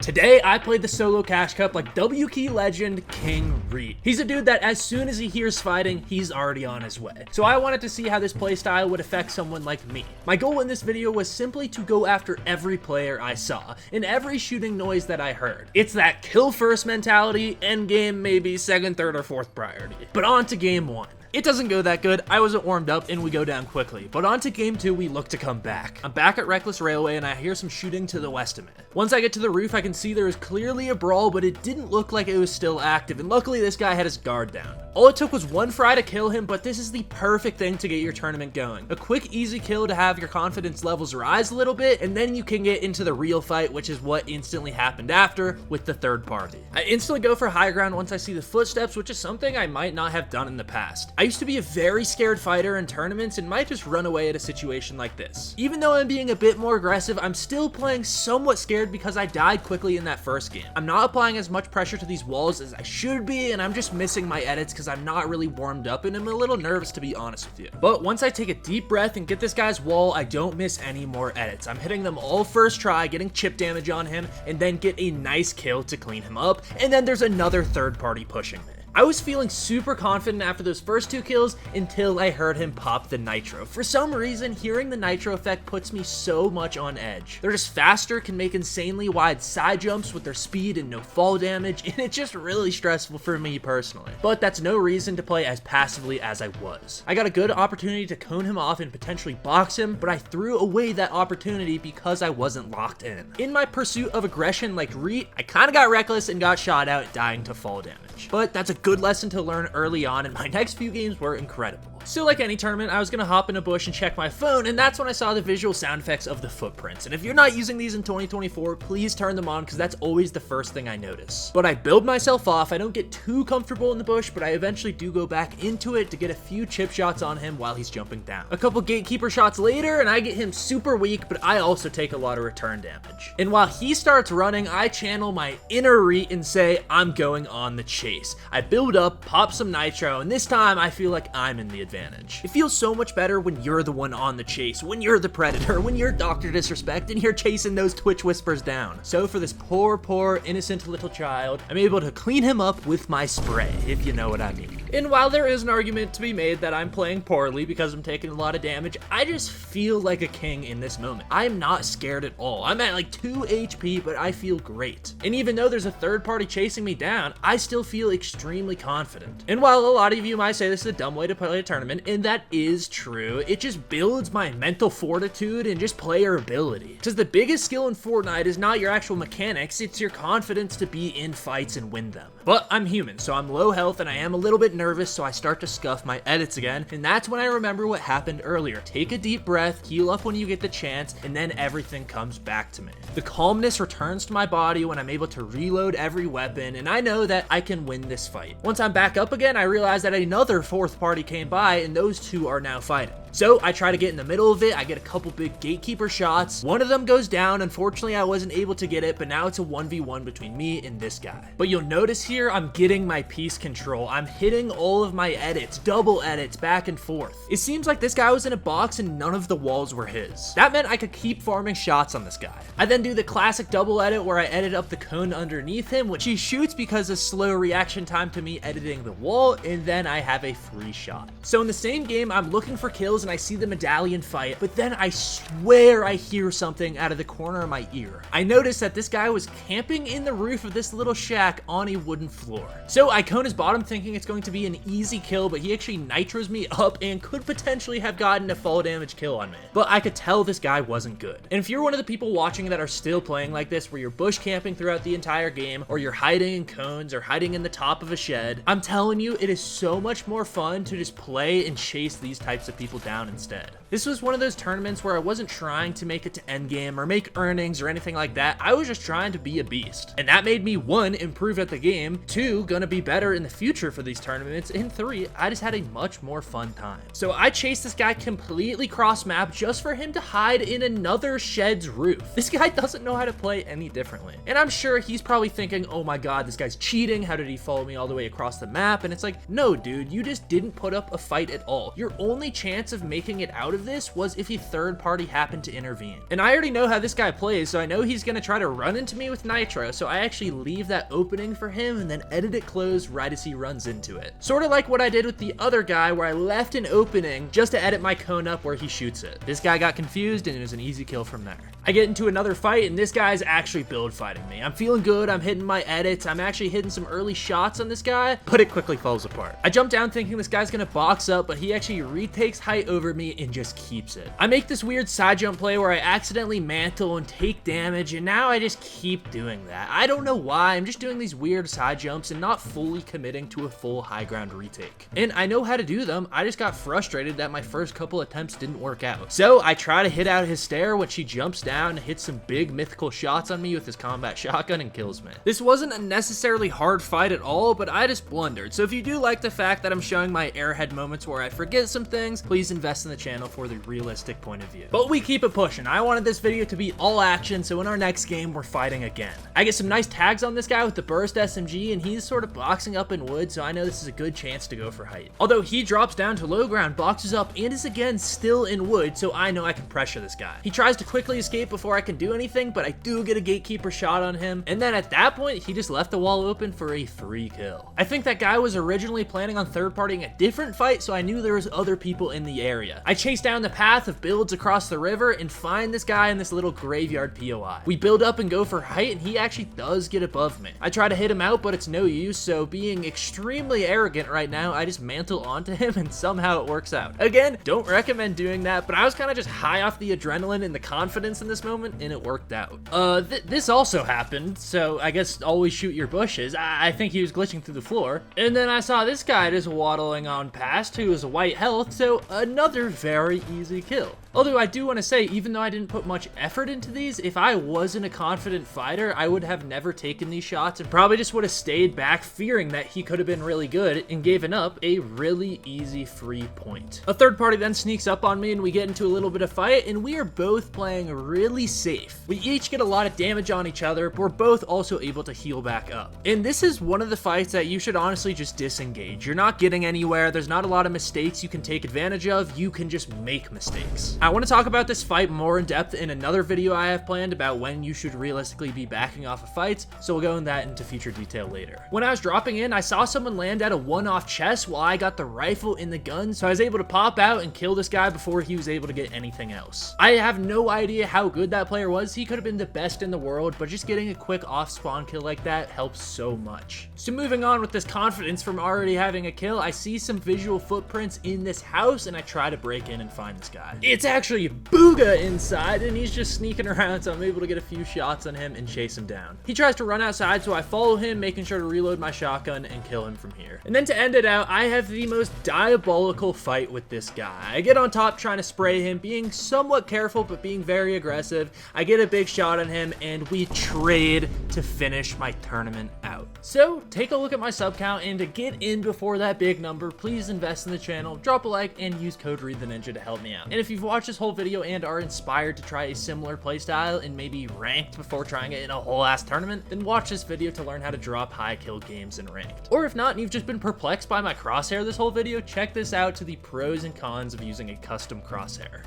Today, I played the solo cash cup like W key legend King Reet. He's a dude that as soon as he hears fighting, he's already on his way. So I wanted to see how this playstyle would affect someone like me. My goal in this video was simply to go after every player I saw, and every shooting noise that I heard. It's that kill first mentality, end game maybe second, third, or fourth priority. But on to game 1. It doesn't go that good, I wasn't warmed up, and we go down quickly. But on to game 2, we look to come back. I'm back at Reckless Railway, and I hear some shooting to the west of me. Once I get to the roof, I can see there is clearly a brawl, but it didn't look like it was still active, and luckily this guy had his guard down. All it took was one fry to kill him, but this is the perfect thing to get your tournament going. A quick, easy kill to have your confidence levels rise a little bit, and then you can get into the real fight, which is what instantly happened after with the third party. I instantly go for high ground once I see the footsteps, which is something I might not have done in the past. I used to be a very scared fighter in tournaments and might just run away at a situation like this. Even though I'm being a bit more aggressive, I'm still playing somewhat scared because I died quickly in that first game. I'm not applying as much pressure to these walls as I should be, and I'm just missing my edits because I'm not really warmed up and I'm a little nervous, to be honest with you. But once I take a deep breath and get this guy's wall, I don't miss any more edits. I'm hitting them all first try, getting chip damage on him, and then get a nice kill to clean him up, and then there's another third party pushing me. I was feeling super confident after those first 2 kills until I heard him pop the nitro. For some reason, hearing the nitro effect puts me so much on edge. They're just faster, can make insanely wide side jumps with their speed and no fall damage, and it's just really stressful for me personally. But that's no reason to play as passively as I was. I got a good opportunity to cone him off and potentially box him, but I threw away that opportunity because I wasn't locked in. In my pursuit of aggression like Reet, I kinda got reckless and got shot out, dying to fall damage. But that's a good lesson to learn early on, and my next few games were incredible. So like any tournament, I was gonna hop in a bush and check my phone, and that's when I saw the visual sound effects of the footprints. And if you're not using these in 2024, please turn them on because that's always the first thing I notice. But I build myself off. I don't get too comfortable in the bush, but I eventually do go back into it to get a few chip shots on him while he's jumping down. A couple gatekeeper shots later, and I get him super weak, but I also take a lot of return damage. And while he starts running, I channel my inner Reet and say, I'm going on the chase. I build up, pop some nitro, and this time I feel like I'm in the advantage. It feels so much better when you're the one on the chase, when you're the predator, when you're Dr. Disrespect and you're chasing those Twitch whispers down. So for this poor, innocent little child, I'm able to clean him up with my spray, if you know what I mean. And while there is an argument to be made that I'm playing poorly because I'm taking a lot of damage, I just feel like a king in this moment. I'm not scared at all. I'm at like 2 HP, but I feel great. And even though there's a third party chasing me down, I still feel extremely confident. And while a lot of you might say this is a dumb way to play a tournament, and that is true, it just builds my mental fortitude and just player ability. Because the biggest skill in Fortnite is not your actual mechanics, it's your confidence to be in fights and win them. But I'm human, so I'm low health and I am a little bit nervous, so I start to scuff my edits again, and that's when I remember what happened earlier. Take a deep breath, heal up when you get the chance, and then everything comes back to me. The calmness returns to my body when I'm able to reload every weapon, and I know that I can win this fight. Once I'm back up again, I realize that another fourth party came by, and those two are now fighting. So I try to get in the middle of it. I get a couple big gatekeeper shots. One of them goes down. Unfortunately, I wasn't able to get it, but now it's a 1v1 between me and this guy. But you'll notice here, I'm getting my piece control. I'm hitting all of my edits, double edits, back and forth. It seems like this guy was in a box and none of the walls were his. That meant I could keep farming shots on this guy. I then do the classic double edit where I edit up the cone underneath him, which he shoots because of slow reaction time to me editing the wall, and then I have a free shot. So in the same game, I'm looking for kills and I see the medallion fight, but then I swear I hear something out of the corner of my ear. I noticed that this guy was camping in the roof of this little shack on a wooden floor. So I cone his bottom thinking it's going to be an easy kill, but he actually nitros me up and could potentially have gotten a fall damage kill on me. But I could tell this guy wasn't good. And if you're one of the people watching that are still playing like this, where you're bush camping throughout the entire game, or you're hiding in cones or hiding in the top of a shed, I'm telling you, it is so much more fun to just play and chase these types of people down instead. This was one of those tournaments where I wasn't trying to make it to endgame or make earnings or anything like that. I was just trying to be a beast. And that made me 1, improve at the game, 2, gonna be better in the future for these tournaments, and 3, I just had a much more fun time. So I chased this guy completely cross map just for him to hide in another shed's roof. This guy doesn't know how to play any differently. And I'm sure he's probably thinking, oh my god, this guy's cheating. How did he follow me all the way across the map? And it's like, no dude, you just didn't put up a fight at all. Your only chance of making it out of of this was if a third party happened to intervene. And I already know how this guy plays, so I know he's gonna try to run into me with nitro, so I actually leave that opening for him and then edit it closed right as he runs into it. Sort of like what I did with the other guy where I left an opening just to edit my cone up where he shoots it. This guy got confused and it was an easy kill from there. I get into another fight and this guy's actually build fighting me. I'm feeling good, I'm hitting my edits, I'm actually hitting some early shots on this guy, but it quickly falls apart. I jump down thinking this guy's gonna box up, but he actually retakes height over me and just keeps it. I make this weird side jump play where I accidentally mantle and take damage, and now I just keep doing that. I don't know why, I'm just doing these weird side jumps and not fully committing to a full high ground retake. And I know how to do them, I just got frustrated that my first couple attempts didn't work out. So I try to hit out his stair, which he jumps down and hits some big mythical shots on me with his combat shotgun and kills me. This wasn't a necessarily hard fight at all, but I just blundered. So if you do like the fact that I'm showing my airhead moments where I forget some things, please invest in the channel for the realistic point of view. But we keep it pushing. I wanted this video to be all action, so in our next game, we're fighting again. I get some nice tags on this guy with the burst SMG, and he's sort of boxing up in wood, so I know this is a good chance to go for height. Although he drops down to low ground, boxes up, and is again still in wood, so I know I can pressure this guy. He tries to quickly escape before I can do anything, but I do get a gatekeeper shot on him, and then at that point, he just left the wall open for a free kill. I think that guy was originally planning on third-partying a different fight, so I knew there was other people in the area. I chase down the path of builds across the river and find this guy in this little graveyard POI. We build up and go for height, and he actually does get above me. I try to hit him out, but it's no use, so being extremely arrogant right now, I just mantle onto him, and somehow it works out. Again, don't recommend doing that, but I was kind of just high off the adrenaline and the confidence in this moment, and it worked out. This also happened, so I guess always shoot your bushes. I think he was glitching through the floor, and then I saw this guy just waddling on past who was white health, so another very easy kill. Although I do want to say, even though I didn't put much effort into these, if I wasn't a confident fighter, I would have never taken these shots and probably just would have stayed back fearing that he could have been really good and given up a really easy free point. A third party then sneaks up on me and we get into a little bit of fight, and we are both playing really safe. We each get a lot of damage on each other, but we're both also able to heal back up. And this is one of the fights that you should honestly just disengage. You're not getting anywhere, there's not a lot of mistakes you can take advantage of, you can just make mistakes. I want to talk about this fight more in depth in another video I have planned about when you should realistically be backing off of fights, so we'll go in that into future detail later. When I was dropping in, I saw someone land at a one-off chest while I got the rifle in the gun, so I was able to pop out and kill this guy before he was able to get anything else. I have no idea how good that player was, he could have been the best in the world, but just getting a quick off-spawn kill like that helps so much. So moving on with this confidence from already having a kill, I see some visual footprints in this house, and I try to break in and find this guy. It's actually Booga inside, and he's just sneaking around, so I'm able to get a few shots on him and chase him down. He tries to run outside, so I follow him, making sure to reload my shotgun and kill him from here. And then to end it out, I have the most diabolical fight with this guy. I get on top trying to spray him, being somewhat careful, but being very aggressive. I get a big shot on him, and we trade to finish my tournament out. So take a look at my sub count, and to get in before that big number, please invest in the channel, drop a like, and use code reidtheninja to help me out. And if you've watched this whole video and are inspired to try a similar playstyle and maybe ranked before trying it in a whole ass tournament, then watch this video to learn how to drop high kill games in ranked. Or if not, and you've just been perplexed by my crosshair this whole video, check this out to the pros and cons of using a custom crosshair.